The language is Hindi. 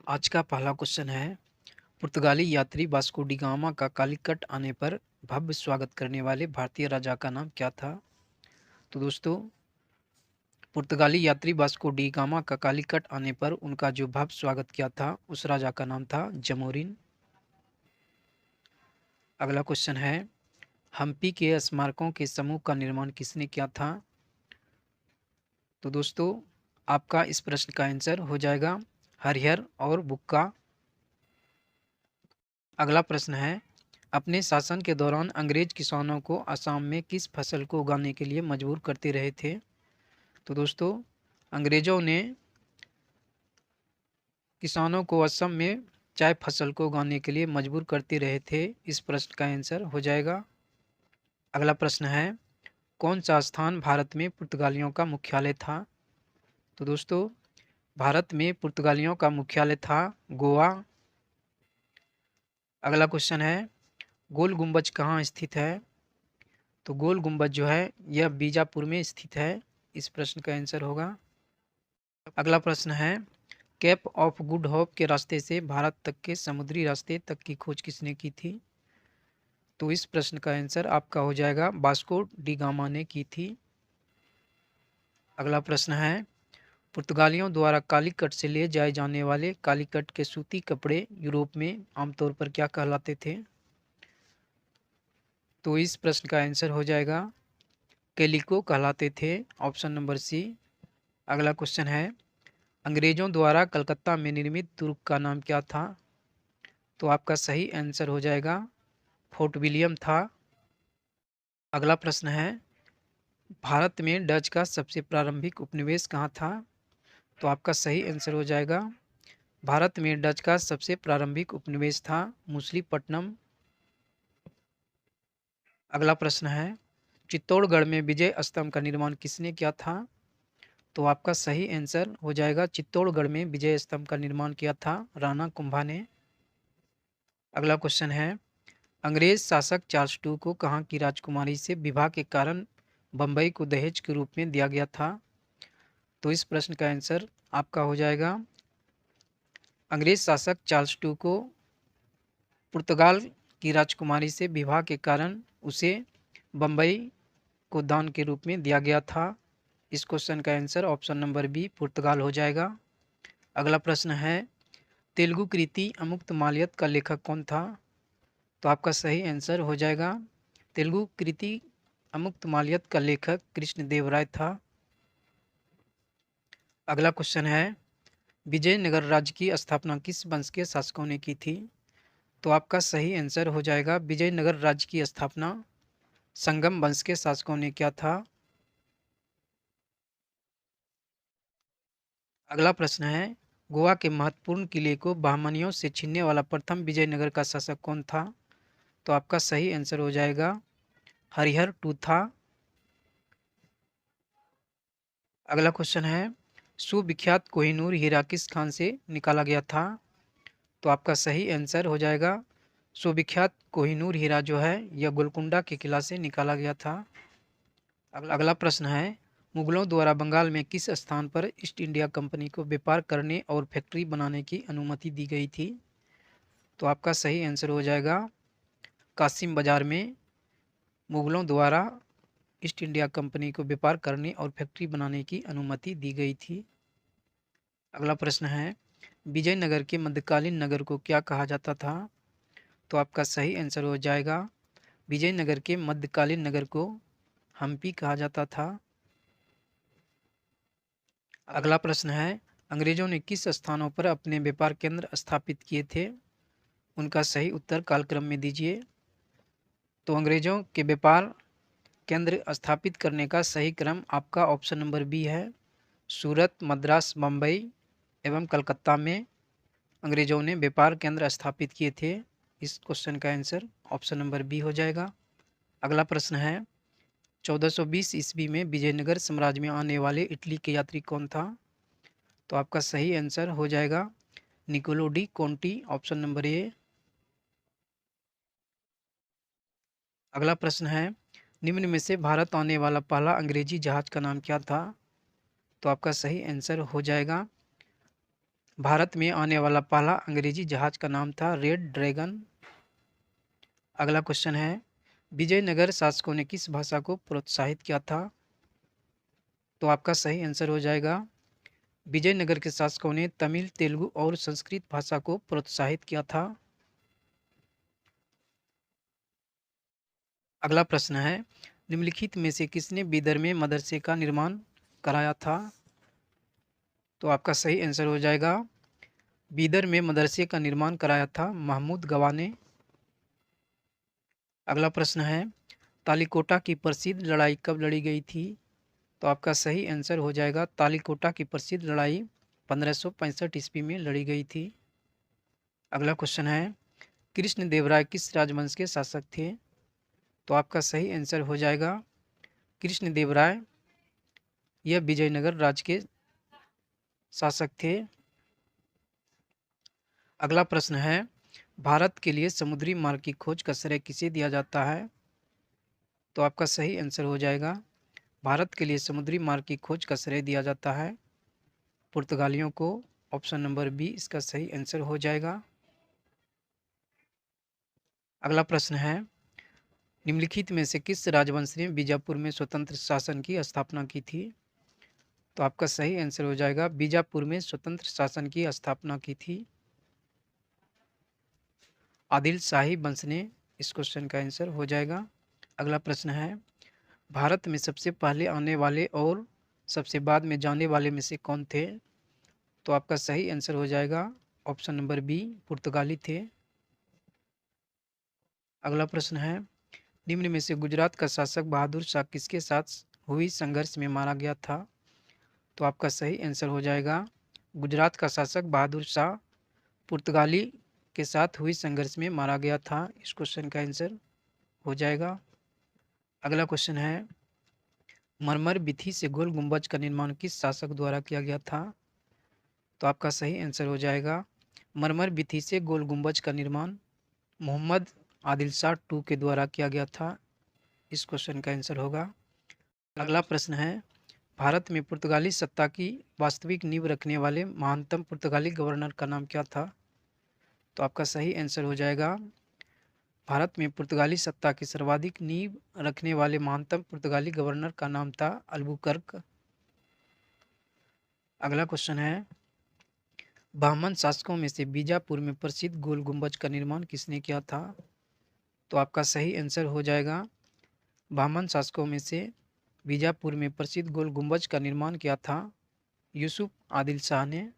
आज का पहला क्वेश्चन है। पुर्तगाली यात्री वास्को डी गामा का कालीकट आने पर भव्य स्वागत करने वाले भारतीय राजा का नाम क्या था? तो दोस्तों, पुर्तगाली यात्री वास्को डी गामा का कालीकट आने पर उनका जो भव्य स्वागत किया था उस राजा का नाम था जमोरिन। अगला क्वेश्चन है, हम्पी के स्मारकों के समूह का निर्माण किसने किया था? तो दोस्तों, आपका इस प्रश्न का आंसर हो जाएगा हरिहर और बुक्का। अगला प्रश्न है, अपने शासन के दौरान अंग्रेज किसानों को असम में किस फसल को उगाने के लिए मजबूर करते रहे थे? तो दोस्तों, अंग्रेजों ने किसानों को असम में चाय फसल को उगाने के लिए मजबूर करते रहे थे। इस प्रश्न का आंसर हो जाएगा। अगला प्रश्न है, कौन सा स्थान भारत में पुर्तगालियों का मुख्यालय था? तो दोस्तों, भारत में पुर्तगालियों का मुख्यालय था गोवा। अगला क्वेश्चन है, गोल गुंबज कहाँ स्थित है? तो गोल गुंबद जो है यह बीजापुर में स्थित है। इस प्रश्न का आंसर होगा। अगला प्रश्न है, केप ऑफ गुड होप के रास्ते से भारत तक के समुद्री रास्ते तक की खोज किसने की थी? तो इस प्रश्न का आंसर आपका हो जाएगा वास्को डी गामा ने की थी। अगला प्रश्न है, पुर्तगालियों द्वारा कालीकट से ले जाए जाने वाले कालीकट के सूती कपड़े यूरोप में आमतौर पर क्या कहलाते थे? तो इस प्रश्न का आंसर हो जाएगा कैलिको कहलाते थे। Option number C. अगला क्वेश्चन है, अंग्रेजों द्वारा कलकत्ता में निर्मित दुर्ग का नाम क्या था? तो आपका सही आंसर हो जाएगा फोर्ट विलियम था। अगला प्रश्न है, भारत में डच का सबसे प्रारंभिक उपनिवेश कहाँ था? तो आपका सही आंसर हो जाएगा, भारत में डच का सबसे प्रारंभिक उपनिवेश था मुसलीपट्टनम। अगला प्रश्न है, चित्तौड़गढ़ में विजय स्तंभ का निर्माण किसने किया था? तो आपका सही आंसर हो जाएगा, चित्तौड़गढ़ में विजय स्तंभ का निर्माण किया था राणा कुंभा ने। अगला क्वेश्चन है, अंग्रेज शासक चार्ल्स टू को कहाँ की राजकुमारी से विवाह के कारण बम्बई को दहेज के रूप में दिया गया था? तो इस प्रश्न का आंसर आपका हो जाएगा, अंग्रेज शासक चार्ल्स टू को पुर्तगाल की राजकुमारी से विवाह के कारण उसे बम्बई को दान के रूप में दिया गया था। इस क्वेश्चन का आंसर ऑप्शन नंबर बी पुर्तगाल हो जाएगा। अगला प्रश्न है, तेलुगु कृति अमुक्त माल्यद का लेखक कौन था? तो आपका सही आंसर हो जाएगा, तेलुगु कृति अमुक्त माल्यद का लेखक कृष्णदेवराय था। अगला क्वेश्चन है, विजयनगर राज्य की स्थापना किस वंश के शासकों ने की थी? तो आपका सही आंसर हो जाएगा, विजयनगर राज्य की स्थापना संगम वंश के शासकों ने किया था। अगला प्रश्न है, गोवा के महत्वपूर्ण किले को बहमनियों से छीनने वाला प्रथम विजयनगर का शासक कौन था? तो आपका सही आंसर हो जाएगा, हरिहर टू था। अगला क्वेश्चन है, सुविख्यात कोहिनूर हीरा किस खान से निकाला गया था? तो आपका सही आंसर हो जाएगा, सुविख्यात कोहिनूर हीरा जो है यह गोलकुंडा के किला से निकाला गया था। अगला प्रश्न है, मुगलों द्वारा बंगाल में किस स्थान पर ईस्ट इंडिया कंपनी को व्यापार करने और फैक्ट्री बनाने की अनुमति दी गई थी? तो आपका सही आंसर हो जाएगा, कासिम बाजार में मुगलों द्वारा ईस्ट इंडिया कंपनी को व्यापार करने और फैक्ट्री बनाने की अनुमति दी गई थी। अगला प्रश्न है, विजयनगर के मध्यकालीन नगर को क्या कहा जाता था? तो आपका सही आंसर हो जाएगा, विजयनगर के मध्यकालीन नगर को हम्पी कहा जाता था। अगला प्रश्न है, अंग्रेजों ने किस स्थानों पर अपने व्यापार केंद्र स्थापित किए थे? उनका सही उत्तर कालक्रम में दीजिए। तो अंग्रेजों के व्यापार केंद्र स्थापित करने का सही क्रम आपका ऑप्शन नंबर बी है, सूरत, मद्रास, मुंबई एवं कलकत्ता में अंग्रेजों ने व्यापार केंद्र स्थापित किए थे। इस क्वेश्चन का आंसर ऑप्शन नंबर बी हो जाएगा। अगला प्रश्न है, 1420 ईस्वी में विजयनगर साम्राज्य में आने वाले इटली के यात्री कौन था? तो आपका सही आंसर हो जाएगा, Niccolo de Conti, option number A. अगला प्रश्न है, निम्न में से भारत आने वाला पहला अंग्रेजी जहाज का नाम क्या था? तो आपका सही आंसर हो जाएगा, भारत में आने वाला पहला अंग्रेजी जहाज का नाम था रेड ड्रैगन। अगला क्वेश्चन है, विजयनगर शासकों ने किस भाषा को प्रोत्साहित किया था? तो आपका सही आंसर हो जाएगा, विजयनगर के शासकों ने तमिल, तेलुगु और संस्कृत भाषा को प्रोत्साहित किया था। अगला प्रश्न है, निम्नलिखित में से किसने बीदर में मदरसे का निर्माण कराया था? तो आपका सही आंसर हो जाएगा, बीदर में मदरसे का निर्माण कराया था महमूद गवा ने। अगला प्रश्न है, तालीकोटा की प्रसिद्ध लड़ाई कब लड़ी गई थी? तो आपका सही आंसर हो जाएगा, तालीकोटा की प्रसिद्ध लड़ाई 1565 ईस्वी में लड़ी गई थी। अगला क्वेश्चन है, कृष्णदेवराय किस राजवंश के शासक थे? तो आपका सही आंसर हो जाएगा, कृष्णदेवराय यह विजयनगर राज्य के शासक थे। अगला प्रश्न है, भारत के लिए समुद्री मार्ग की खोज का श्रेय किसे दिया जाता है? तो आपका सही आंसर हो जाएगा, भारत के लिए समुद्री मार्ग की खोज का श्रेय दिया जाता है पुर्तगालियों को। ऑप्शन नंबर बी इसका सही आंसर हो जाएगा। अगला प्रश्न है, निम्नलिखित में से किस राजवंश ने बीजापुर में स्वतंत्र शासन की स्थापना की थी? तो आपका सही आंसर हो जाएगा, बीजापुर में स्वतंत्र शासन की स्थापना की थी आदिल शाही वंश ने। इस क्वेश्चन का आंसर हो जाएगा। अगला प्रश्न है, भारत में सबसे पहले आने वाले और सबसे बाद में जाने वाले में से कौन थे? तो आपका सही आंसर हो जाएगा, ऑप्शन नंबर बी पुर्तगाली थे। अगला प्रश्न है, निम्न में से गुजरात का शासक बहादुर शाह किसके साथ हुई संघर्ष में मारा गया था? तो आपका सही आंसर हो जाएगा, गुजरात का शासक बहादुर शाह पुर्तगाली के साथ हुई संघर्ष में मारा गया था। इस क्वेश्चन का आंसर हो जाएगा। अगला क्वेश्चन है, मरमर भित्ति से गोल गुंबज का निर्माण किस शासक द्वारा किया गया था? तो आपका सही आंसर हो जाएगा, मरमर भित्ति से गोल गुंबज का निर्माण मोहम्मद आदिल शाह टू के द्वारा किया गया था। इस क्वेश्चन का आंसर होगा। अगला प्रश्न है, भारत में पुर्तगाली सत्ता की वास्तविक नींव रखने वाले महानतम पुर्तगाली गवर्नर का नाम क्या था? तो आपका सही आंसर हो जाएगा, भारत में पुर्तगाली सत्ता की सर्वाधिक नींव रखने वाले महानतम पुर्तगाली गवर्नर का नाम था अल्बुकर्क। अगला क्वेश्चन है, ब्राह्मण शासकों में से बीजापुर में प्रसिद्ध गोल गुंबज का निर्माण किसने किया था? तो आपका सही आंसर हो जाएगा, ब्राह्मण शासकों में से बीजापुर में प्रसिद्ध गोल गुंबज का निर्माण किया था यूसुफ आदिल शाह ने।